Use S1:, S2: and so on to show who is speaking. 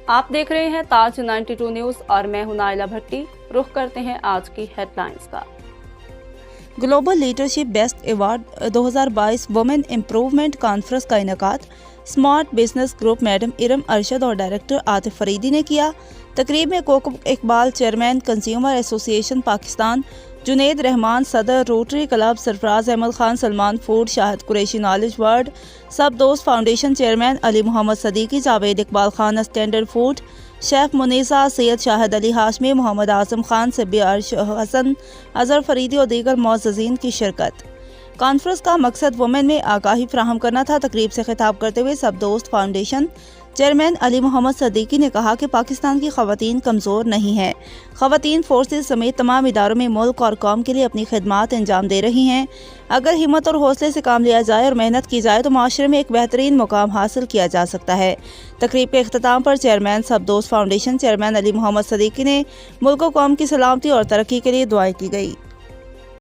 S1: आप देख रहे हैं ताज 92 न्यूज और मैं हूं नाइला भट्टी। रुख करते हैं आज की हेडलाइंस का।
S2: Global leadership best award 2022 women improvement conference का इनेकाद smart business group madam Iram Arshad और डायरेक्टर आतिफ फरीदी ने किया। तकरीब में Kokab Iqbal chairman consumer association Pakistan, Junaid Rahman सदर rotary club, Sarfaraz Ahmed Khan Salman food, Shahid Qureshi knowledge world, Sab Dost foundation chairman Ali Mohammad Siddiqui, Javed Iqbal Khan standard food, chef Munisa, Syed Shahid Ali Hashmi, Mohammad Azam Khan, सबी अर्श हसन, अजहर फरीदी और दीगर मुअज़्ज़ज़ीन की शिरकत। कॉन्फ्रेंस का मकसद वुमेन में आगाही फराहम करना था। तकरीब से खिताब करते हुए सब दोस्त फाउंडेशन चेयरमैन अली मोहम्मद सदीकी ने कहा कि पाकिस्तान की ख़वातीन कमज़ोर नहीं हैं। ख़वातीन फोर्सेस समेत तमाम इदारों में मुल्क और कौम के लिए अपनी खिदमात अंजाम दे रही हैं। अगर हिम्मत और हौसले से काम लिया जाए और मेहनत की जाए तो माशरे में एक बेहतरीन मुकाम हासिल किया जा सकता है। तकरीब के अख्ताम पर चेयरमैन सब दोस्त फाउंडेशन चेयरमैन अली मोहम्मद सदीकी ने मुल्क और कौम की सलामती और तरक्की के लिए दुआएं की गई।